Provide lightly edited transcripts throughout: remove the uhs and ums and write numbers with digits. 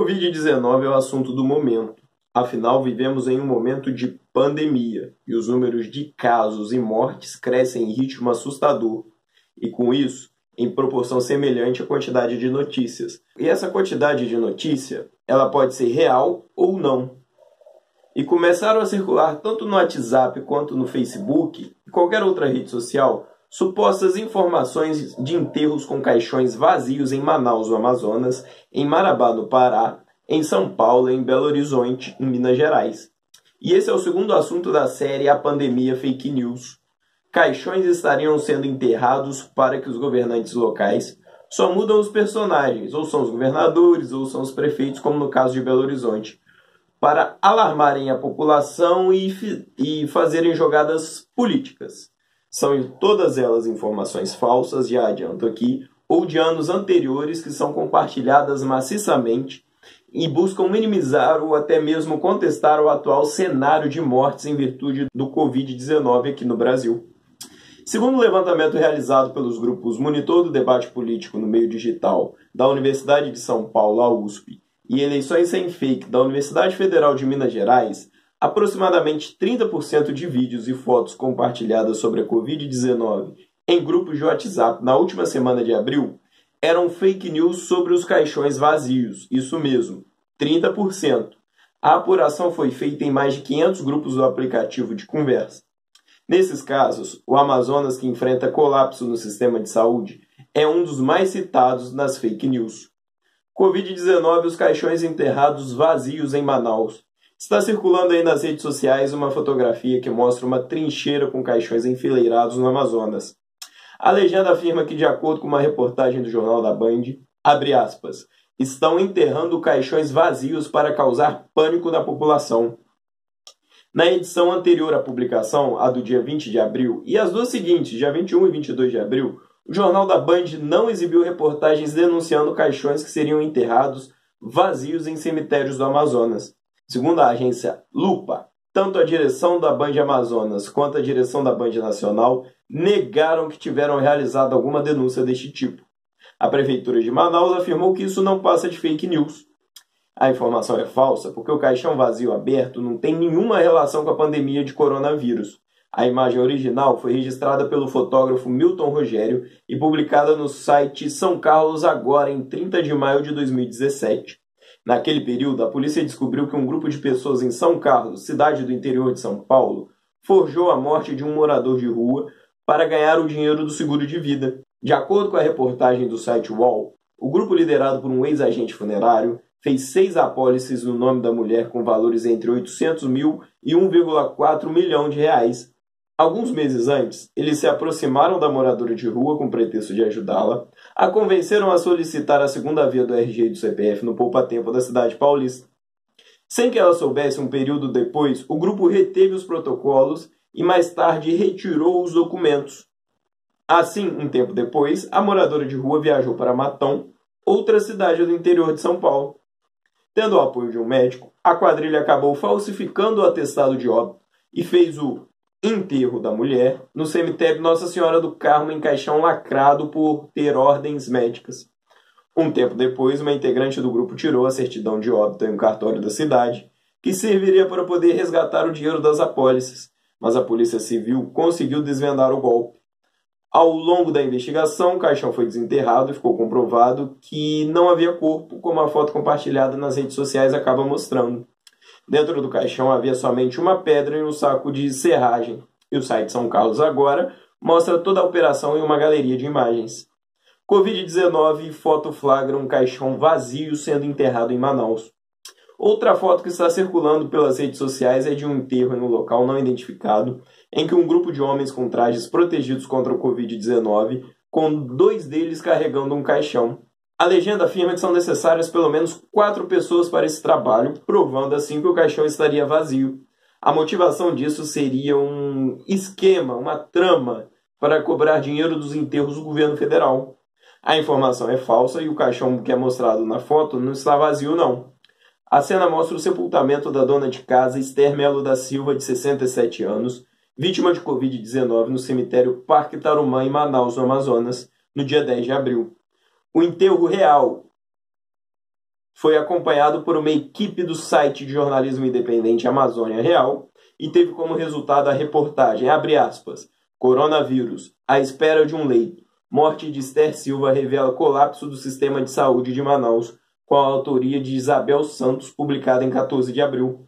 Covid-19 é o assunto do momento. Afinal, vivemos em um momento de pandemia e os números de casos e mortes crescem em ritmo assustador. E com isso, em proporção semelhante à quantidade de notícias. E essa quantidade de notícia, ela pode ser real ou não. E começaram a circular tanto no WhatsApp quanto no Facebook e qualquer outra rede social supostas informações de enterros com caixões vazios em Manaus, no Amazonas, em Marabá, no Pará, em São Paulo, em Belo Horizonte, em Minas Gerais. E esse é o segundo assunto da série A Pandemia Fake News. Caixões estariam sendo enterrados para que os governantes locais só mudam os personagens, ou são os governadores, ou são os prefeitos, como no caso de Belo Horizonte, para alarmarem a população e fazerem jogadas políticas. São todas elas informações falsas, já adianto aqui, ou de anos anteriores que são compartilhadas maciçamente e buscam minimizar ou até mesmo contestar o atual cenário de mortes em virtude do Covid-19 aqui no Brasil. Segundo o levantamento realizado pelos grupos Monitor do Debate Político no Meio Digital da Universidade de São Paulo, a USP, e Eleições Sem Fake da Universidade Federal de Minas Gerais, aproximadamente 30% de vídeos e fotos compartilhadas sobre a Covid-19 em grupos de WhatsApp na última semana de abril eram fake news sobre os caixões vazios. Isso mesmo, 30%. A apuração foi feita em mais de 500 grupos do aplicativo de conversa. Nesses casos, o Amazonas, que enfrenta colapso no sistema de saúde, é um dos mais citados nas fake news. Covid-19 e os caixões enterrados vazios em Manaus. Está circulando aí nas redes sociais uma fotografia que mostra uma trincheira com caixões enfileirados no Amazonas. A legenda afirma que, de acordo com uma reportagem do Jornal da Band, abre aspas, estão enterrando caixões vazios para causar pânico na população. Na edição anterior à publicação, a do dia 20 de abril, e as duas seguintes, dia 21 e 22 de abril, o Jornal da Band não exibiu reportagens denunciando caixões que seriam enterrados vazios em cemitérios do Amazonas. Segundo a agência Lupa, tanto a direção da Band Amazonas quanto a direção da Band Nacional negaram que tiveram realizado alguma denúncia deste tipo. A Prefeitura de Manaus afirmou que isso não passa de fake news. A informação é falsa porque o caixão vazio aberto não tem nenhuma relação com a pandemia de coronavírus. A imagem original foi registrada pelo fotógrafo Milton Rogério e publicada no site São Carlos Agora, em 30 de maio de 2017. Naquele período, a polícia descobriu que um grupo de pessoas em São Carlos, cidade do interior de São Paulo, forjou a morte de um morador de rua para ganhar o dinheiro do seguro de vida. De acordo com a reportagem do site UOL, o grupo liderado por um ex-agente funerário fez 6 apólices no nome da mulher com valores entre 800 mil e 1,4 milhão de reais. Alguns meses antes, eles se aproximaram da moradora de rua com o pretexto de ajudá-la, a convenceram a solicitar a segunda via do RG e do CPF no poupa-tempo da cidade paulista. Sem que ela soubesse, um período depois, o grupo reteve os protocolos e mais tarde retirou os documentos. Assim, um tempo depois, a moradora de rua viajou para Matão, outra cidade do interior de São Paulo. Tendo o apoio de um médico, a quadrilha acabou falsificando o atestado de óbito e fez o enterro da mulher no cemitério Nossa Senhora do Carmo em caixão lacrado por ter ordens médicas. Um tempo depois, uma integrante do grupo tirou a certidão de óbito em um cartório da cidade, que serviria para poder resgatar o dinheiro das apólices, mas a Polícia Civil conseguiu desvendar o golpe. Ao longo da investigação, o caixão foi desenterrado e ficou comprovado que não havia corpo, como a foto compartilhada nas redes sociais acaba mostrando. Dentro do caixão havia somente uma pedra e um saco de serragem. E o site São Carlos Agora mostra toda a operação em uma galeria de imagens. Covid-19 foto flagra um caixão vazio sendo enterrado em Manaus. Outra foto que está circulando pelas redes sociais é de um enterro em um local não identificado, em que um grupo de homens com trajes protegidos contra o Covid-19, com 2 deles carregando um caixão. A legenda afirma que são necessárias pelo menos 4 pessoas para esse trabalho, provando assim que o caixão estaria vazio. A motivação disso seria um esquema, uma trama, para cobrar dinheiro dos enterros do governo federal. A informação é falsa e o caixão que é mostrado na foto não está vazio, não. A cena mostra o sepultamento da dona de casa Esther Melo da Silva, de 67 anos, vítima de Covid-19 no cemitério Parque Tarumã, em Manaus, no Amazonas, no dia 10 de abril. O enterro real foi acompanhado por uma equipe do site de jornalismo independente Amazônia Real e teve como resultado a reportagem, abre aspas, coronavírus, à espera de um leito. Morte de Esther Silva revela colapso do sistema de saúde de Manaus, com a autoria de Isabel Santos, publicada em 14 de abril.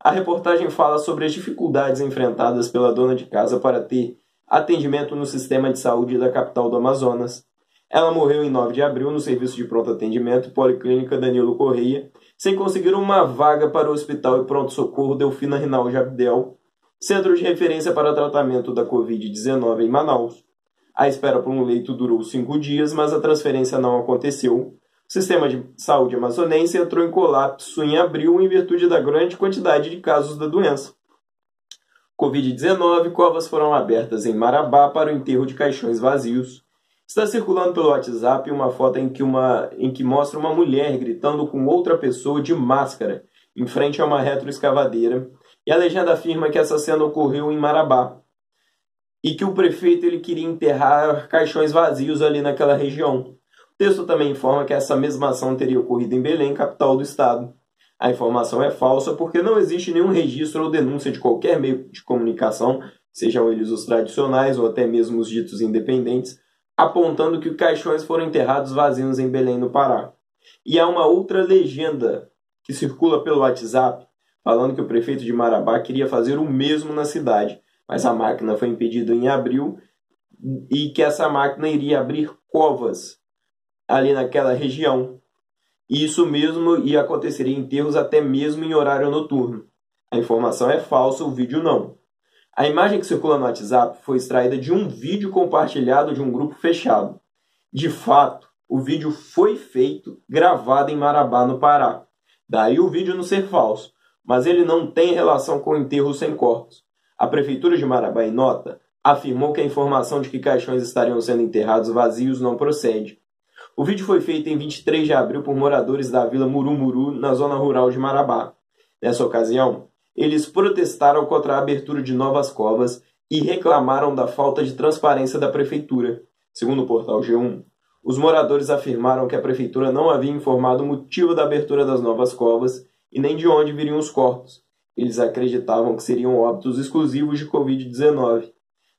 A reportagem fala sobre as dificuldades enfrentadas pela dona de casa para ter atendimento no sistema de saúde da capital do Amazonas. Ela morreu em 9 de abril no serviço de pronto atendimento Policlínica Danilo Correia, sem conseguir uma vaga para o Hospital e Pronto-Socorro Delfina Rinaldi Abdel, centro de referência para tratamento da Covid-19 em Manaus. A espera por um leito durou 5 dias, mas a transferência não aconteceu. O sistema de saúde amazonense entrou em colapso em abril em virtude da grande quantidade de casos da doença. Covid-19, covas foram abertas em Marabá para o enterro de caixões vazios. Está circulando pelo WhatsApp uma foto em que mostra uma mulher gritando com outra pessoa de máscara em frente a uma retroescavadeira, e a legenda afirma que essa cena ocorreu em Marabá e que o prefeito queria enterrar caixões vazios ali naquela região. O texto também informa que essa mesma ação teria ocorrido em Belém, capital do estado. A informação é falsa porque não existe nenhum registro ou denúncia de qualquer meio de comunicação, sejam eles os tradicionais ou até mesmo os ditos independentes, apontando que os caixões foram enterrados vazios em Belém, no Pará. E há uma outra legenda que circula pelo WhatsApp, falando que o prefeito de Marabá queria fazer o mesmo na cidade, mas a máquina foi impedida em abril e que essa máquina iria abrir covas ali naquela região. E isso mesmo ia acontecer em enterros até mesmo em horário noturno. A informação é falsa, o vídeo não. A imagem que circula no WhatsApp foi extraída de um vídeo compartilhado de um grupo fechado. De fato, o vídeo foi feito, gravado em Marabá, no Pará. Daí o vídeo não ser falso, mas ele não tem relação com enterros sem corpos. A Prefeitura de Marabá, em nota, afirmou que a informação de que caixões estariam sendo enterrados vazios não procede. O vídeo foi feito em 23 de abril por moradores da Vila Murumuru, na zona rural de Marabá. Nessa ocasião, eles protestaram contra a abertura de novas covas e reclamaram da falta de transparência da Prefeitura. Segundo o portal G1, os moradores afirmaram que a Prefeitura não havia informado o motivo da abertura das novas covas e nem de onde viriam os corpos. Eles acreditavam que seriam óbitos exclusivos de Covid-19.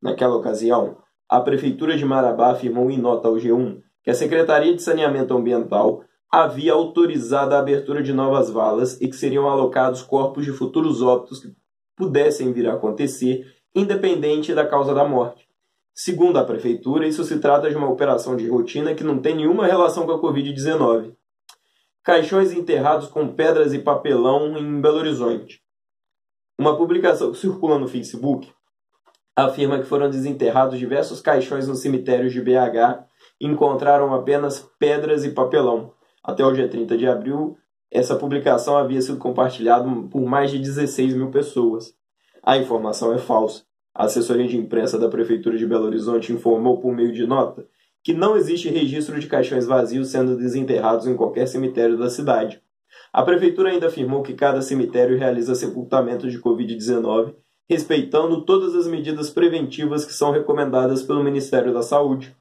Naquela ocasião, a Prefeitura de Marabá afirmou em nota ao G1 que a Secretaria de Saneamento Ambiental havia autorizado a abertura de novas valas e que seriam alocados corpos de futuros óbitos que pudessem vir a acontecer, independente da causa da morte. Segundo a Prefeitura, isso se trata de uma operação de rotina que não tem nenhuma relação com a Covid-19. Caixões enterrados com pedras e papelão em Belo Horizonte. Uma publicação que circula no Facebook afirma que foram desenterrados diversos caixões nos cemitérios de BH e encontraram apenas pedras e papelão. Até o dia 30 de abril, essa publicação havia sido compartilhada por mais de 16 mil pessoas. A informação é falsa. A assessoria de imprensa da Prefeitura de Belo Horizonte informou por meio de nota que não existe registro de caixões vazios sendo desenterrados em qualquer cemitério da cidade. A Prefeitura ainda afirmou que cada cemitério realiza sepultamento de Covid-19, respeitando todas as medidas preventivas que são recomendadas pelo Ministério da Saúde.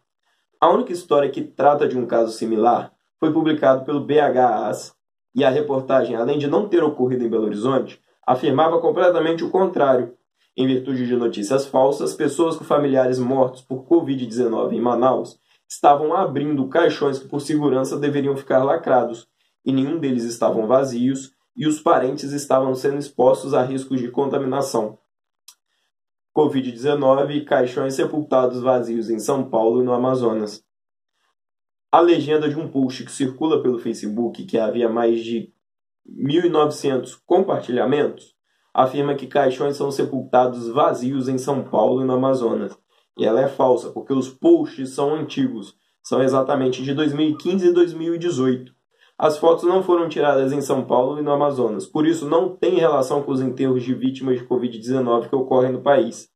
A única história que trata de um caso similar foi publicado pelo BHAS, e a reportagem, além de não ter ocorrido em Belo Horizonte, afirmava completamente o contrário. Em virtude de notícias falsas, pessoas com familiares mortos por Covid-19 em Manaus estavam abrindo caixões que por segurança deveriam ficar lacrados, e nenhum deles estavam vazios, e os parentes estavam sendo expostos a riscos de contaminação. Covid-19 e caixões sepultados vazios em São Paulo e no Amazonas. A legenda de um post que circula pelo Facebook, que havia mais de 1.900 compartilhamentos, afirma que caixões são sepultados vazios em São Paulo e no Amazonas. E ela é falsa, porque os posts são antigos, são exatamente de 2015 e 2018. As fotos não foram tiradas em São Paulo e no Amazonas, por isso não tem relação com os enterros de vítimas de Covid-19 que ocorrem no país.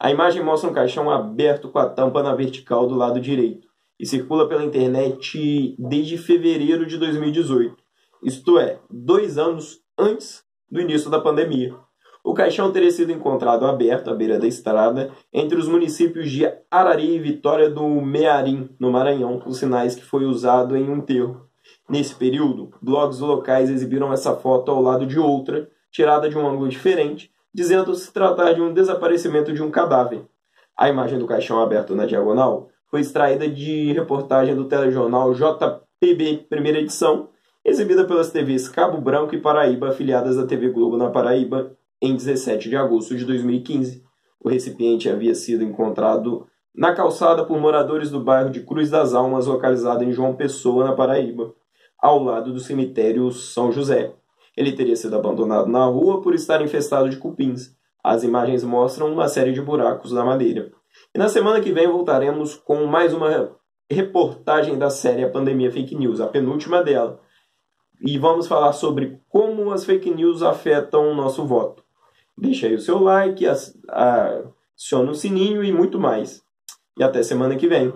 A imagem mostra um caixão aberto com a tampa na vertical do lado direito e circula pela internet desde fevereiro de 2018, isto é, 2 anos antes do início da pandemia. O caixão teria sido encontrado aberto à beira da estrada entre os municípios de Arari e Vitória do Mearim, no Maranhão, com sinais que foi usado em um enterro. Nesse período, blogs locais exibiram essa foto ao lado de outra, tirada de um ângulo diferente, dizendo se tratar de um desaparecimento de um cadáver. A imagem do caixão aberto na diagonal foi extraída de reportagem do telejornal JPB, primeira edição, exibida pelas TVs Cabo Branco e Paraíba, afiliadas à TV Globo na Paraíba, em 17 de agosto de 2015. O recipiente havia sido encontrado na calçada por moradores do bairro de Cruz das Almas, localizado em João Pessoa, na Paraíba, ao lado do cemitério São José. Ele teria sido abandonado na rua por estar infestado de cupins. As imagens mostram uma série de buracos na madeira. E na semana que vem voltaremos com mais uma reportagem da série A Pandemia Fake News, a penúltima dela. E vamos falar sobre como as fake news afetam o nosso voto. Deixa aí o seu like, aciona o sininho e muito mais. E até semana que vem.